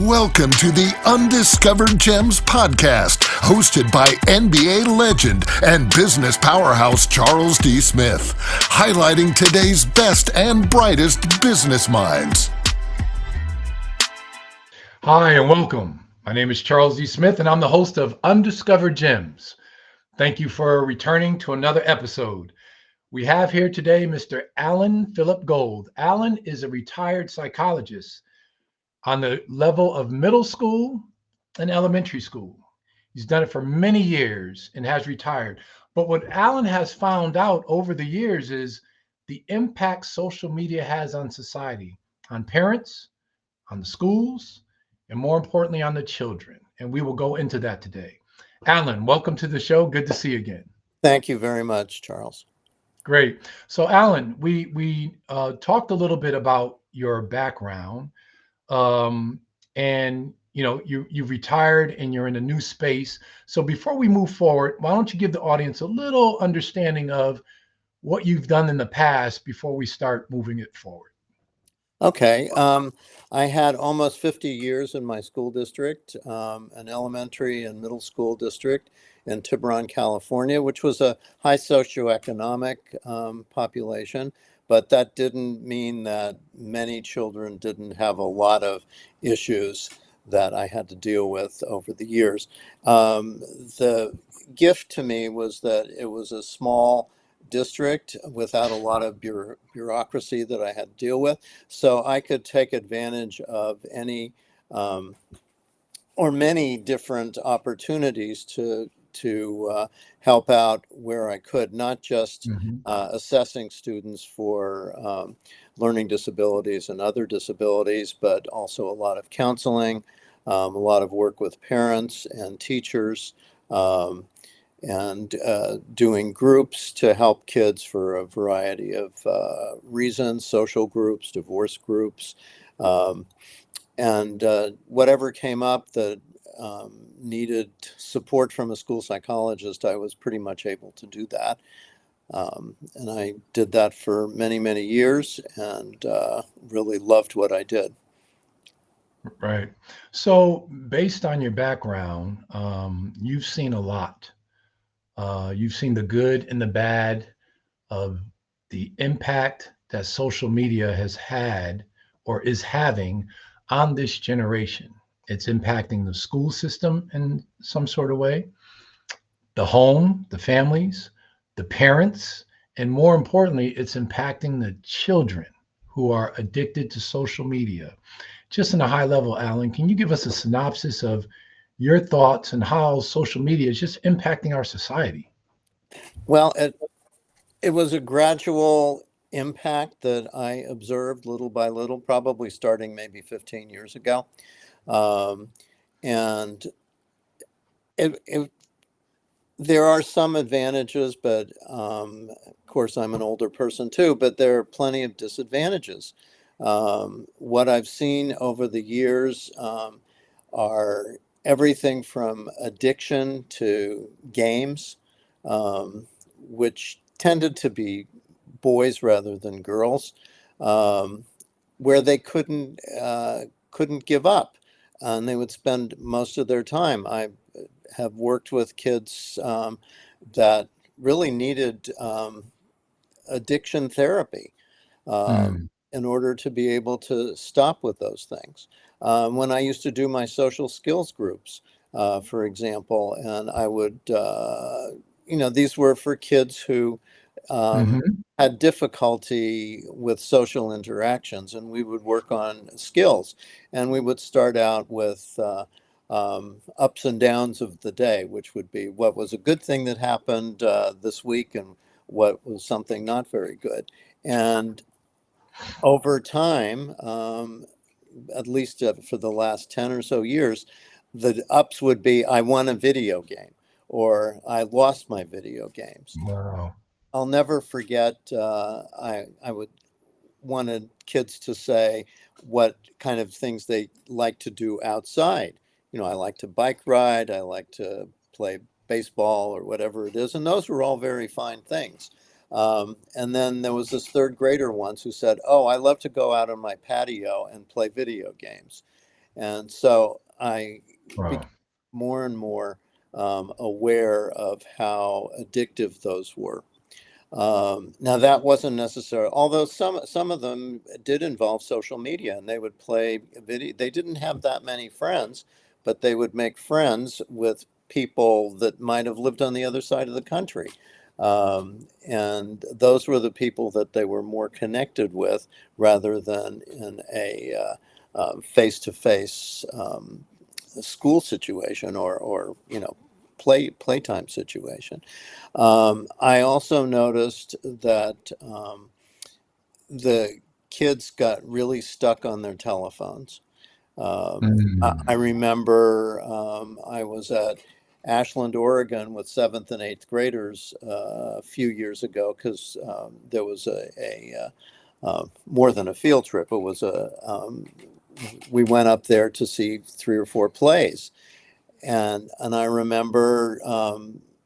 Welcome to the Undiscovered Gems podcast, hosted by NBA legend and business powerhouse Charles D. Smith, highlighting today's best and brightest business minds. Hi, and welcome. My name is Charles D. Smith, and I'm the host of Undiscovered Gems. Thank you for returning to another episode. We have here today Mr. Allan Philip Gold. Allan is a retired psychologist on the level of middle school and elementary school. He's done it for many years and has retired. But what Allan has found out over the years is the impact social media has on society, on parents, on the schools, and more importantly, on the children. And we will go into that today. Allan, welcome to the show. Good to see you again. Thank you very much, Charles. Great. So, Allan, we talked a little bit about your background. And you've retired and you're in a new space. So before we move forward, why don't you give the audience a little understanding of what you've done in the past before we start moving it forward? Okay. I had almost 50 years in my school district, an elementary and middle school district in Tiburon, California, which was a high socioeconomic population. But that didn't mean that many children didn't have a lot of issues that I had to deal with over the years. The gift to me was that it was a small district without a lot of bureaucracy that I had to deal with. So I could take advantage of any or many different opportunities to help out where I could, not just assessing students for learning disabilities and other disabilities, but also a lot of counseling, a lot of work with parents and teachers, and doing groups to help kids for a variety of reasons, social groups, divorce groups, and whatever came up that needed support from a school psychologist, I was pretty much able to do that. And I did that for many, many years and really loved what I did. Right. So based on your background, you've seen a lot. You've seen the good and the bad of the impact that social media has had or is having on this generation. It's impacting the school system in some sort of way, the home, the families, the parents, and more importantly, it's impacting the children who are addicted to social media. Just in a high level, Allan, can you give us a synopsis of your thoughts and how social media is just impacting our society? Well, it was a gradual impact that I observed little by little, probably starting maybe 15 years ago. And there are some advantages, but of course I'm an older person too, but there are plenty of disadvantages. What I've seen over the years are everything from addiction to games, which tended to be boys rather than girls, where they couldn't give up, and they would spend most of their time. I have worked with kids that really needed addiction therapy in order to be able to stop with those things. When I used to do my social skills groups, for example, and I would, these were for kids who had difficulty with social interactions, and we would work on skills, and we would start out with ups and downs of the day, which would be what was a good thing that happened this week and what was something not very good. And over time, at least for the last 10 or so years, the ups would be, I won a video game, or I lost my video games. Wow. I'll never forget, I wanted kids to say what kind of things they like to do outside. I like to bike ride, I like to play baseball or whatever it is. And those were all very fine things. And then there was this third grader once who said, oh, I love to go out on my patio and play video games. And so I Wow. became more and more aware of how addictive those were. Now that wasn't necessary, although some of them did involve social media, and they would play video. They didn't have that many friends, but they would make friends with people that might have lived on the other side of the country. And those were the people that they were more connected with rather than in a face-to-face school situation or playtime situation. I also noticed that the kids got really stuck on their telephones. I Mm. remember I was at Ashland, Oregon with seventh and eighth graders a few years ago because there was more than a field trip. It was we went up there to see 3 or 4 plays. And I remember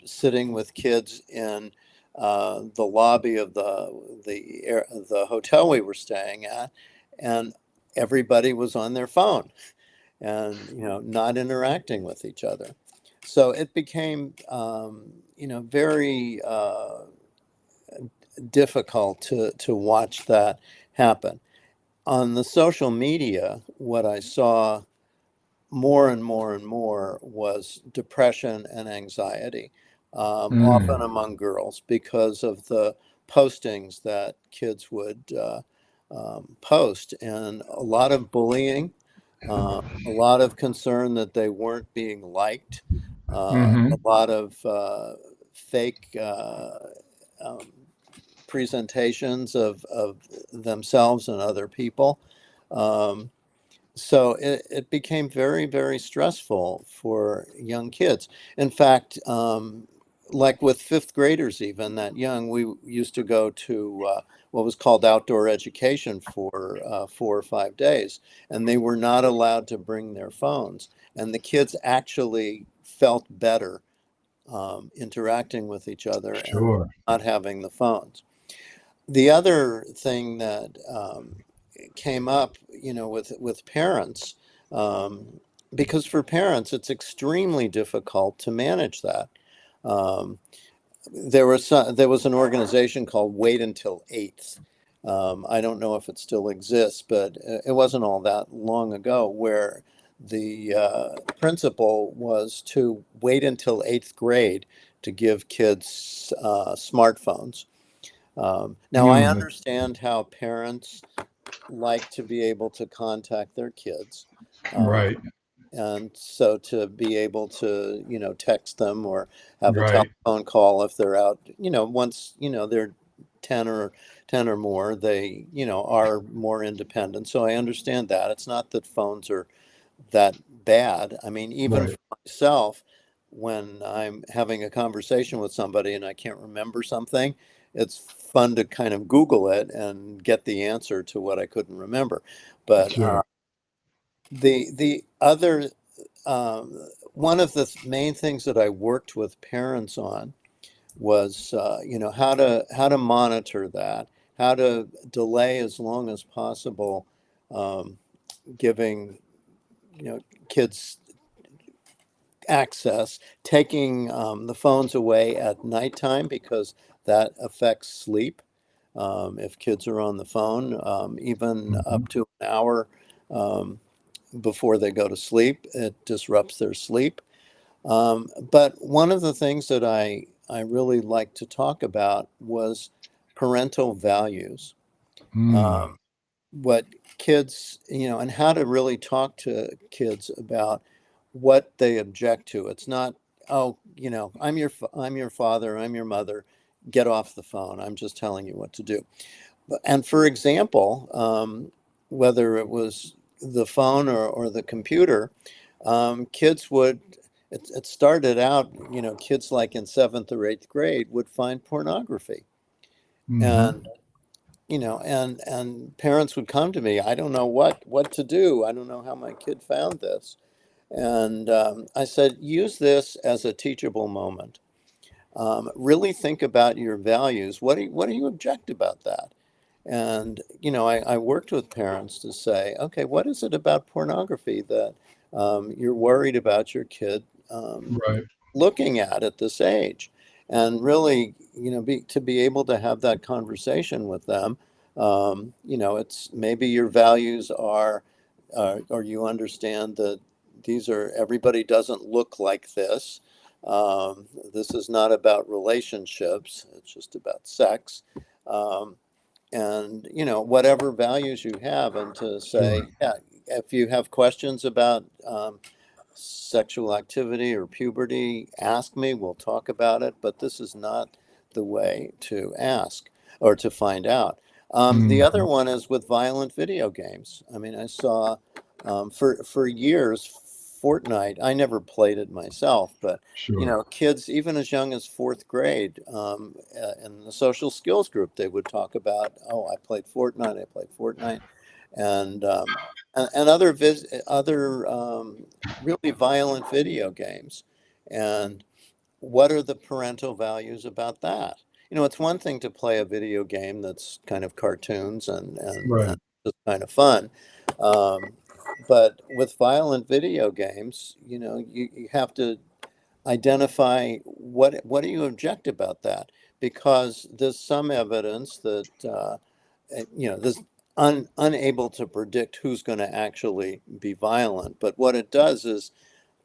sitting with kids in the lobby of the hotel we were staying at, and everybody was on their phone and not interacting with each other. So it became very difficult to watch that happen. On the social media, what I saw more and more and more was depression and anxiety, often Mm. among girls because of the postings that kids would post, and a lot of bullying, a lot of concern that they weren't being liked, a Mm-hmm. lot of fake um, presentations of themselves and other people. Um, so it became very, very stressful for young kids. In fact, like with fifth graders, even that young, we used to go to what was called outdoor education for 4 or 5 days, and they were not allowed to bring their phones. And the kids actually felt better interacting with each other and Sure. not having the phones. The other thing that came up, with parents, um, because for parents it's extremely difficult to manage that. Um, there was an organization called Wait Until Eighth. I don't know if it still exists, but it wasn't all that long ago where the principle was to wait until eighth grade to give kids smartphones. Now, I Mm. understand how parents like to be able to contact their kids. Uh, Right. and so to be able to, text them or have a Right. telephone call if they're out, once, they're 10 or 10 or more, they, are more independent. So I understand that. It's not that phones are that bad. I mean, even Right. for myself, when I'm having a conversation with somebody and I can't remember something, it's fun to kind of Google it and get the answer to what I couldn't remember. But Sure. the other one of the main things that I worked with parents on was how to monitor that, how to delay as long as possible um, giving kids access, taking the phones away at nighttime because that affects sleep. If kids are on the phone, even Mm-hmm. up to an hour um, before they go to sleep, it disrupts their sleep. But one of the things that I really like to talk about was parental values. Mm. Um, what kids, and how to really talk to kids about what they object to. It's not, oh, I'm your father, I'm your mother. Get off the phone. I'm just telling you what to do. And for example, whether it was the phone or the computer, kids would. It started out, kids like in seventh or eighth grade would find pornography, Mm-hmm. and and parents would come to me. I don't know what to do. I don't know how my kid found this. And I said, use this as a teachable moment. Really think about your values. What do you object about that? And, I worked with parents to say, okay, what is it about pornography that you're worried about your kid Right. looking at this age? And really, to be able to have that conversation with them, it's maybe your values are, or you understand that everybody doesn't look like this. This is not about relationships, it's just about sex. Um, and whatever values you have, and to Sure. say, yeah, if you have questions about sexual activity or puberty, ask me, we'll talk about it, but this is not the way to ask or to find out. The other Mhm. one is with violent video games. I mean, I saw for years Fortnite. I never played it myself, but Sure. kids even as young as fourth grade, in the social skills group, they would talk about, oh, I played Fortnite, and other really violent video games. And what are the parental values about that? It's one thing to play a video game that's kind of cartoons and Right. just kind of fun. Um, but with violent video games, you have to identify what do you object about that, because there's some evidence that there's unable to predict who's going to actually be violent, but what it does is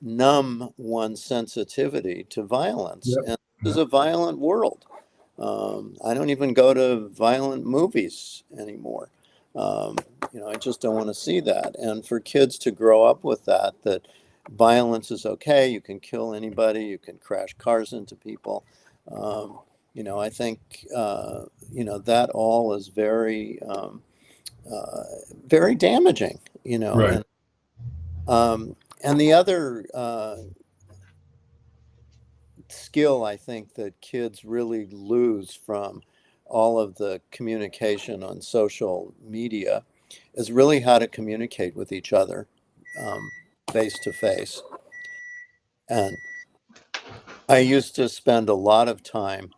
numb one's sensitivity to violence. Yep. And this is Yep. a violent world. I don't even go to violent movies anymore. Um, I just don't want to see that. And for kids to grow up with that violence is okay, you can kill anybody, you can crash cars into people. Um, I think, that all is uh, very damaging, Right. and the other skill I think that kids really lose from all of the communication on social media is really how to communicate with each other face to face. And I used to spend a lot of time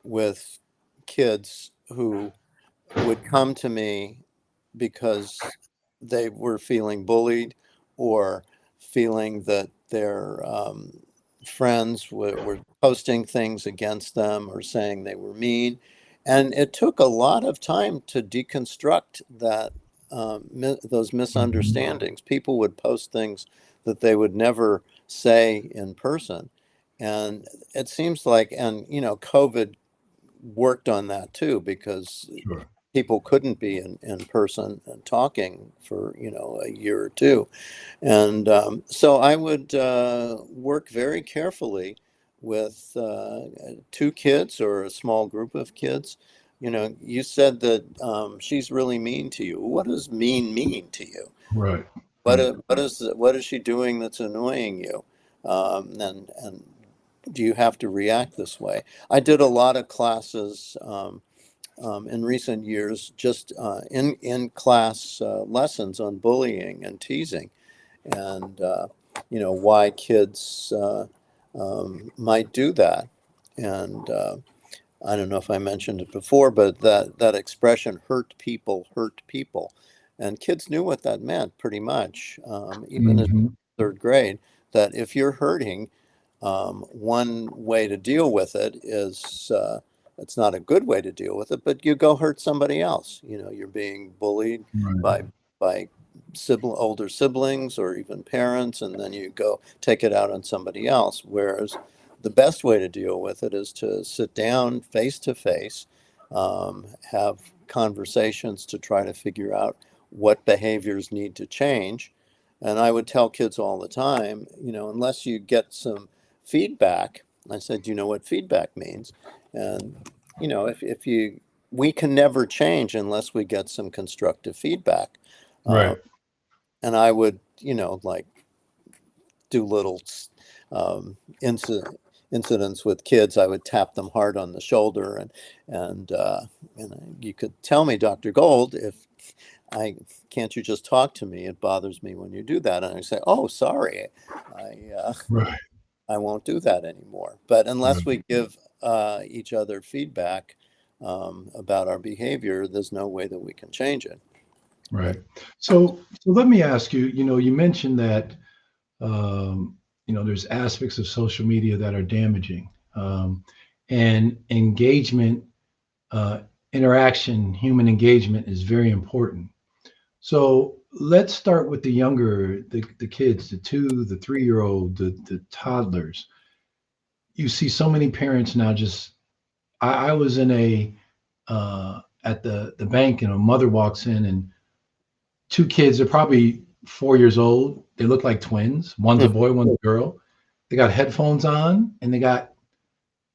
with kids who would come to me because they were feeling bullied or feeling that their friends were posting things against them or saying they were mean. And it took a lot of time to deconstruct those Mhm. misunderstandings. People would post things that they would never say in person. And it seems like, and COVID worked on that too, because Sure. people couldn't be in person and talking for a year or two. And so I would work very carefully with two kids or a small group of kids. You said that she's really mean to you. What does mean to you? Right. what Right. i- what is what is she doing that's annoying you? And do you have to react this way? I did a lot of classes in recent years, just in class lessons on bullying and teasing, and why kids might do that. And I don't know if I mentioned it before, but that expression hurt people," and kids knew what that meant pretty much, even in Mhm. third grade. That if you're hurting, one way to deal with it is, it's not a good way to deal with it, but you go hurt somebody else. You're being bullied Right. by older siblings or even parents, and then you go take it out on somebody else. Whereas the best way to deal with it is to sit down face to face, have conversations to try to figure out what behaviors need to change. And I would tell kids all the time, unless you get some feedback. I said, "Do you know what feedback means?" And if we can never change unless we get some constructive feedback. Uh, Right. and I would, like, do little um, incidents with kids. I would tap them hard on the shoulder, and you could tell me, Dr. Gold, if I can't you just talk to me? It bothers me when you do that. And I say, "Oh, sorry, I Right. I won't do that anymore." But unless Right. we give each other feedback, about our behavior, there's no way that we can change it. But Right. So let me ask you, you mentioned that, there's aspects of social media that are damaging, and engagement, uh, interaction, human engagement is very important. So let's start with the younger, the kids, the 3-year-old, the toddlers. You see so many parents now just, I was in at the bank, and a mother walks in, and two kids, they're probably 4 years old. They look like twins. One's a boy, one's a girl. They got headphones on, and they got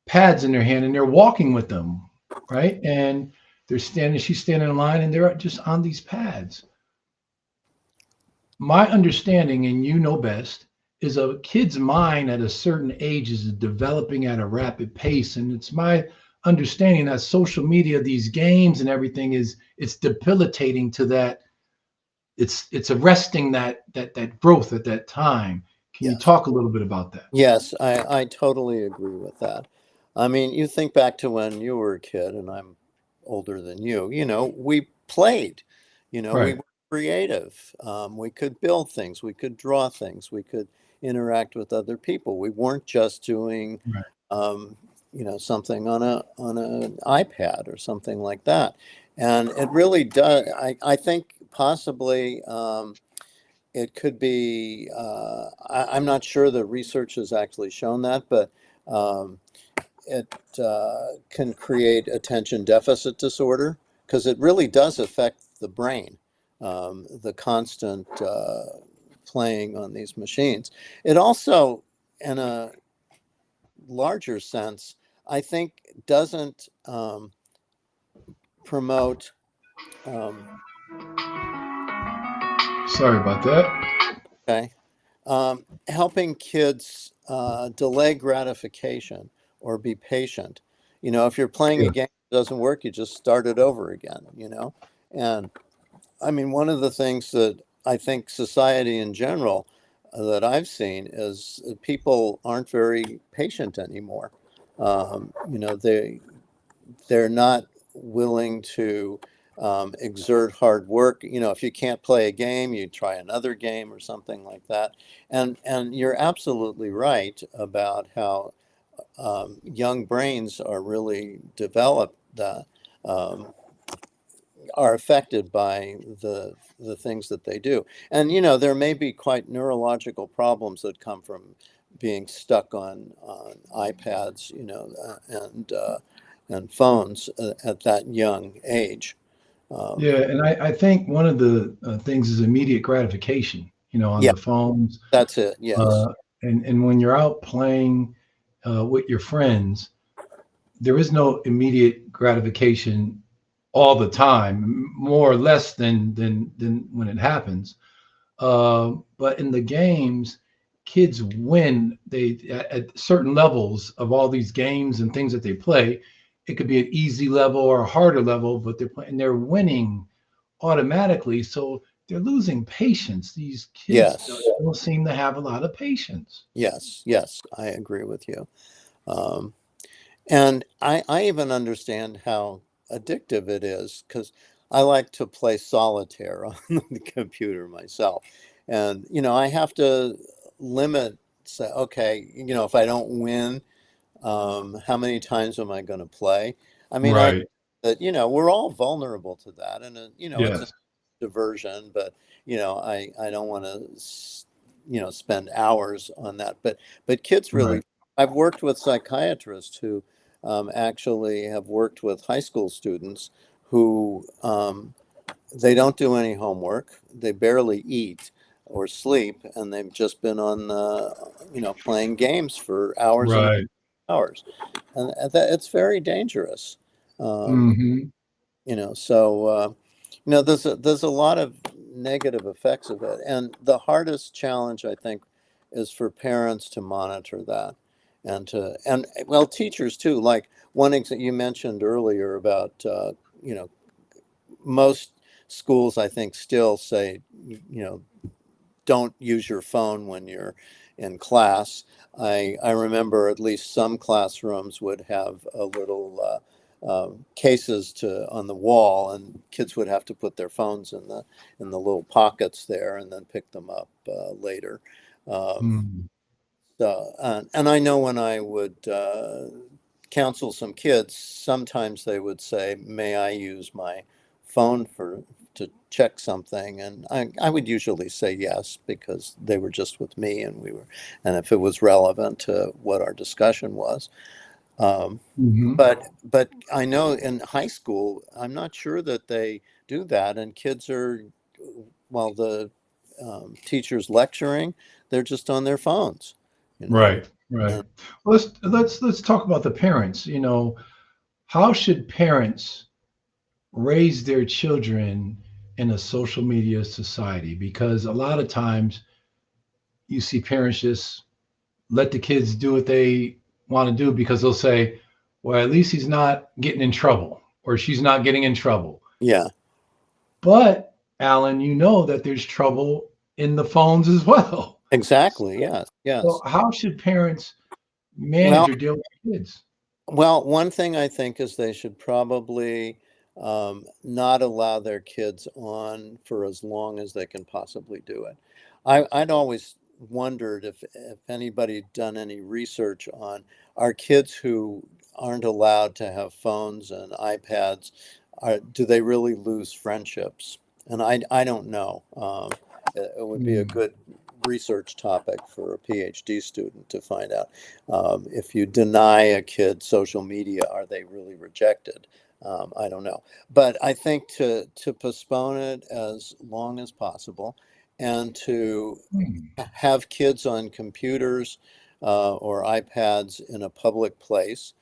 pads in their hand, and they're walking with them, right? And she's standing in line, and they're just on these pads. My understanding, and you know best, is a kid's mind at a certain age is developing at a rapid pace. And it's my understanding that social media, these games and everything, it's debilitating to that. It's arresting that growth at that time. Can you yes. talk a little bit about that? Yes, I totally agree with that. I mean, you think back to when you were a kid, and I'm older than you, we played, we Right. were creative. We could build things, we could draw things, we could interact with other people. We weren't just doing, Right. um, something on an iPad or something like that. And it really does. I think possibly. It could be, I'm not sure the research has actually shown that, but um, it can create attention deficit disorder because it really does affect the brain, the constant playing on these machines. It also, in a larger sense, I think doesn't promote. Um, Sorry about that. okay. Helping kids delay gratification or be patient. If you're playing a Yeah. game that doesn't work, you just start it over again. And I mean, one of the things that I think society in general that I've seen is that people aren't very patient anymore. They're not willing to exert hard work. If you can't play a game, you try another game or something like that. And you're absolutely right about how young brains are really developed. Um, are affected by the things that they do. And there may be quite neurological problems that come from being stuck on iPads, and phones at that young age. Um, Yeah, and I think one of the things is immediate gratification, on yeah, the phones. that's it. Yes, Uh, and when you're out playing with your friends, there is no immediate gratification all the time, more or less than when it happens. But in the games, kids win. They at certain levels of all these games and things that they play. It could be an easy level or a harder level, but they're playing. They're winning automatically. So they're losing patience. These kids yes, don't seem to have a lot of patience. yes, yes. I agree with you. Um, And I even understand how addictive it is because I like to play solitaire on the computer myself. And, I have to limit, say, okay, if I don't win, how many times am I going to play? I mean, I Right. that, we're all vulnerable to that. And, it's a Yes. diversion, but, I don't want to, spend hours on that. But kids Right. really, I've worked with psychiatrists who actually have worked with high school students who they don't do any homework, they barely eat or sleep, and they've just been on, playing games for hours and Right. hours, and that it's very dangerous. Um, Hmm. so there's a lot of negative effects of it, and the hardest challenge I think is for parents to monitor that, and well, teachers too. Like one you mentioned earlier about you know most schools I think still say don't use your phone when you're in class. I remember at least some classrooms would have a little cases on the wall, and kids would have to put their phones in the little pockets there and then pick them up later. Um, Mm. and I know when I would counsel some kids, sometimes they would say, "May I use my phone to check something?" And I would usually say yes, because they were just with me, and if it was relevant to what our discussion was. Um, Hmm. but I know in high school, I'm not sure that they do that, and kids are, while the teacher's lecturing, they're just on their phones, you know. Right, right. And Well, let's talk about the parents. How should parents raise their children in a social media society? Because a lot of times you see parents just let the kids do what they want to do because they'll say, well, at least he's not getting in trouble or she's not getting in trouble. yeah, But Alan, you know that there's trouble in the phones as well. exactly. Yes, So yes. how should parents manage Well, or deal with kids? one thing I think is they should probably not allow their kids on for as long as they can possibly do it. I'd always wondered if anybody done any research on, our kids who aren't allowed to have phones and iPads, do they really lose friendships? And I don't know. It would be a Mm, good research topic for a PhD student to find out. If you deny a kid social media, are they really rejected? I don't know. But I think to postpone it as long as possible, and to mm, have kids on computers or iPads in a public place,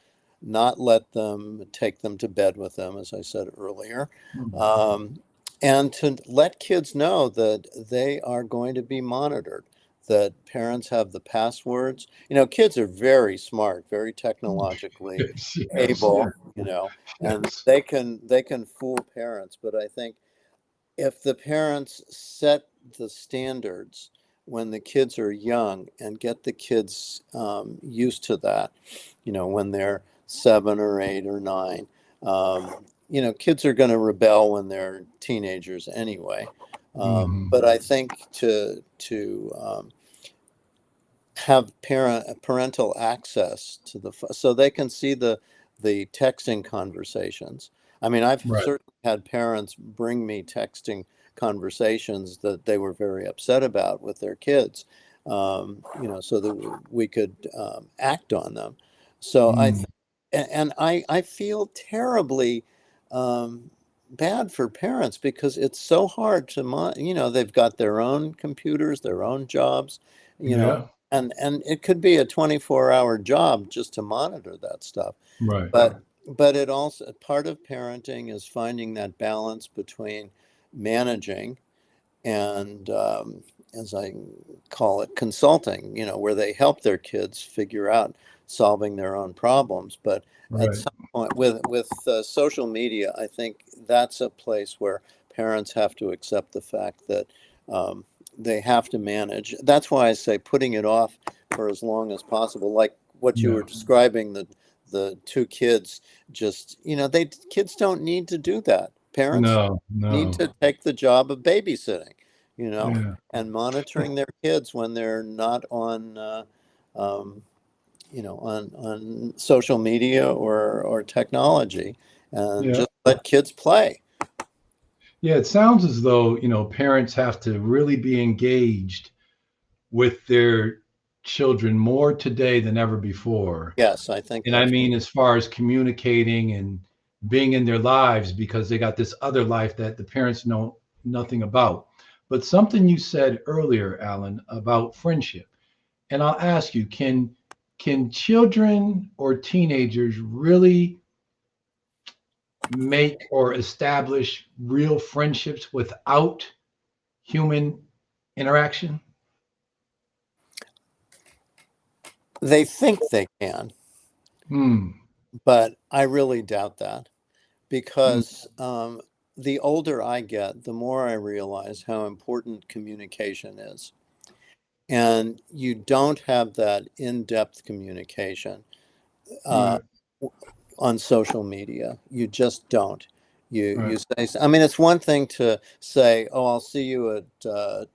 not let them take them to bed with them, as I said earlier, mm. um, and to let kids know that they are going to be monitored, that parents have the passwords. Kids are very smart, very technologically Yes, yes, able, and yes. they can fool parents. But I think if the parents set the standards when the kids are young and get the kids used to that, when they're 7 or 8 or 9, kids are going to rebel when they're teenagers anyway. Hmm. But I think to have parental access to so they can see the texting conversations. I mean, I've Right, certainly had parents bring me texting conversations that they were very upset about with their kids, so that we could act on them. So mm, and I feel terribly um, bad for parents, because it's so hard to they've got their own computers, their own jobs, you know yeah, and it could be a 24-hour job just to monitor that stuff. right, But it also, part of parenting is finding that balance between managing and, as I call it, consulting, where they help their kids figure out solving their own problems. But at right. some point, with social media, I think that's a place where parents have to accept the fact that they have to manage. That's why I say putting it off for as long as possible, like what you Yeah, were describing, the two kids. Just, they kids don't need to do that. Parents no, need no, to take the job of babysitting, you know, yeah, and monitoring their kids when they're not on, um, on social media or technology, and yeah, just let kids play. yeah. It sounds as though, parents have to really be engaged with their children more today than ever before. Yes, I think And I that's mean, as far as communicating and being in their lives, because they got this other life that the parents know nothing about. But something you said earlier, Alan, about friendship. And I'll ask you, can children or teenagers really make or establish real friendships without human interaction? they think they can, Hmm. but I really doubt that, Hmm. because the older I get, the more I realize how important communication is. And you don't have that in-depth communication uh, Right. on social media. You just don't. You Right. say, I mean, it's one thing to say, "Oh, I'll see you at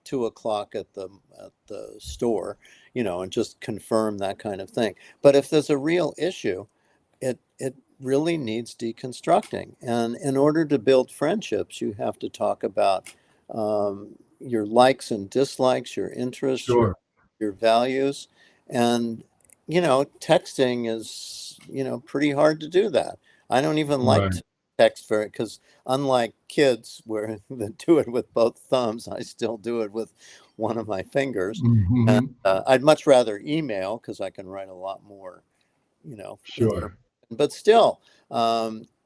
2 o'clock at the store," and just confirm that kind of thing. But if there's a real issue, it really needs deconstructing. And in order to build friendships, you have to talk about your likes and dislikes, your interests, your Sure. your values, and texting is pretty hard to do that. I don't even like Right. to text very, because unlike kids where they do it with both thumbs, I still do it with one of my fingers. And Hmm. I'd much rather email because I can write a lot more information. Sure. But still,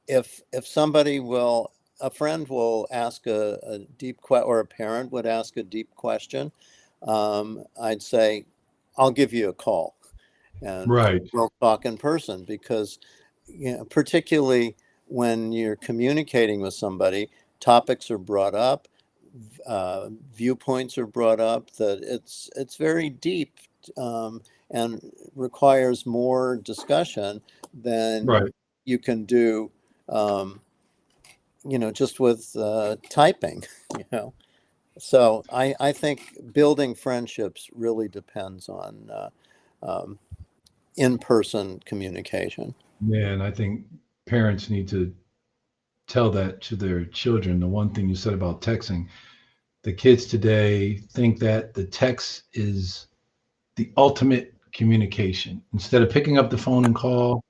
if somebody will, a friend will ask a deep or a parent would ask a deep question, I'd say, I'll give you a call and Right. we'll talk in person, because particularly when you're communicating with somebody, topics are brought up, viewpoints are brought up, that it's very deep, and requires more discussion than Right. you can do, just with typing. you know. So I think building friendships really depends on um, in-person communication. Yeah, and I think parents need to tell that to their children. The one thing you said about texting, the kids today think that the text is the ultimate communication. Instead of picking up the phone and call,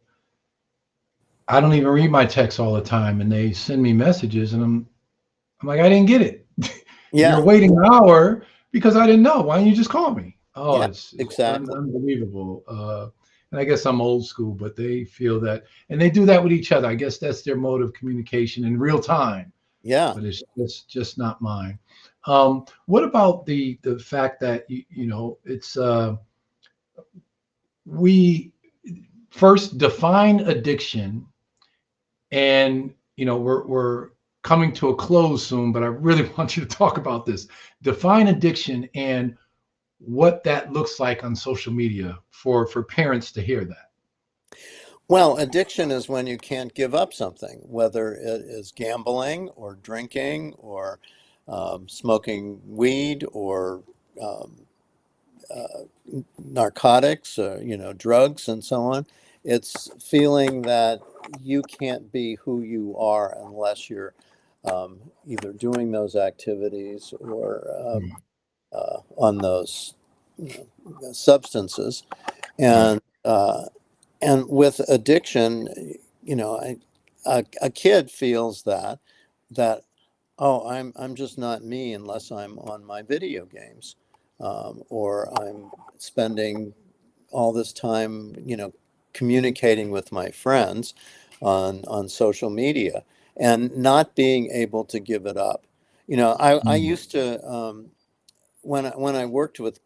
I don't even read my texts all the time, and they send me messages, and I'm like, I didn't get it. You're Yeah, waiting an hour because I didn't know. Why didn't you just call me? Oh, yeah, it's exactly. unbelievable. And I guess I'm old school, but they feel that, and they do that with each other. I guess that's their mode of communication in real time, Yeah. but it's just not mine. What about the fact that it's we first define addiction, and we're coming to a close soon, but I really want you to talk about this. Define addiction and what that looks like on social media for parents to hear that. Well, addiction is when you can't give up something, whether it is gambling or drinking or smoking weed or um, narcotics, or drugs and so on. It's feeling that you can't be who you are unless you're either doing those activities or Mm. on those substances. Right. And with addiction, a kid feels that oh, I'm just not me unless I'm on my video games, or I'm spending all this time, communicating with my friends on social media, and not being able to give it up. I Mm. used to, when I worked with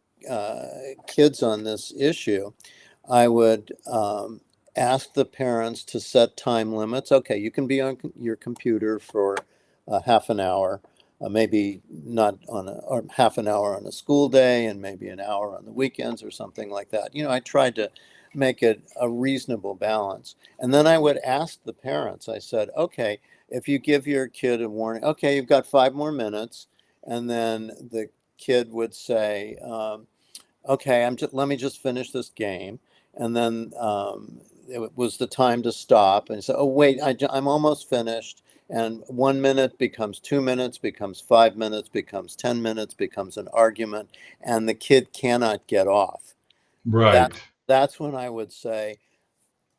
kids on this issue, I would ask the parents to set time limits. Okay, you can be on your computer for half an hour, maybe not or half an hour on a school day, and maybe an hour on the weekends or something like that. I tried to make it a reasonable balance. And then I would ask the parents, I said, okay, if you give your kid a warning, okay, you've got 5 more minutes. And then the kid would say, okay, let me just finish this game. And then it was the time to stop. And so, oh, wait, I'm almost finished. And 1 minute becomes 2 minutes, becomes 5 minutes, becomes 10 minutes, becomes an argument, and the kid cannot get off. Right. That's when I would say,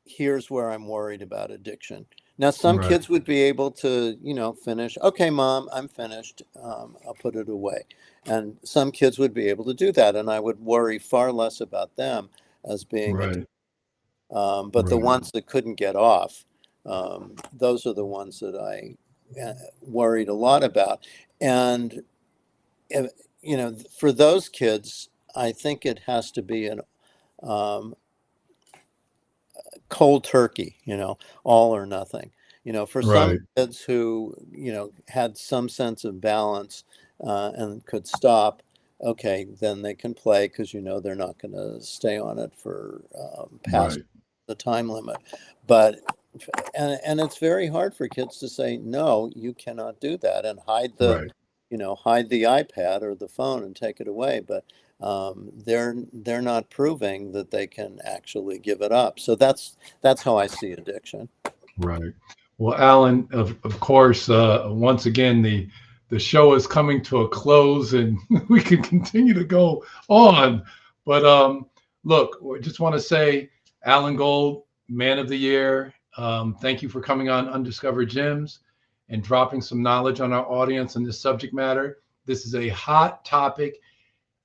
here's where I'm worried about addiction. Now, some Right. kids would be able to, finish. Okay, mom, I'm finished. I'll put it away. And some kids would be able to do that. And I would worry far less about them as being addicted. Right. But the Right. ones that couldn't get off, those are the ones that I worried a lot about. And, uh, for those kids, I think it has to be an um, cold turkey, all or nothing. For some Right. kids who, had some sense of balance and could stop, okay, then they can play because, they're not going to stay on it for past Right. the time limit. But and it's very hard for kids to say, no, you cannot do that, and Right. hide the iPad or the phone and take it away. But they're not proving that they can actually give it up. So that's how I see addiction. Right. Well, Alan, of course, once again, the show is coming to a close, and we can continue to go on. But look, I just want to say, Alan Gold, Man of the Year. Thank you for coming on Undiscovered Gems and dropping some knowledge on our audience on this subject matter. This is a hot topic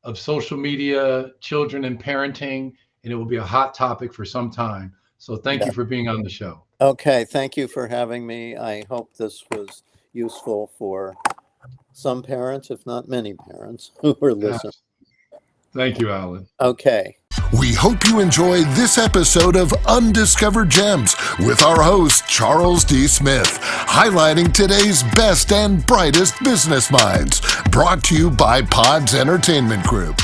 of social media, children, and parenting, and it will be a hot topic for some time. So thank you Yeah. for being on the show. Okay, thank you for having me. I hope this was useful for some parents, if not many parents, who are listening. Thank you, Alan. Okay. We hope you enjoyed this episode of Undiscovered Gems with our host, Charles D. Smith, highlighting today's best and brightest business minds. Brought to you by Pods Entertainment Group.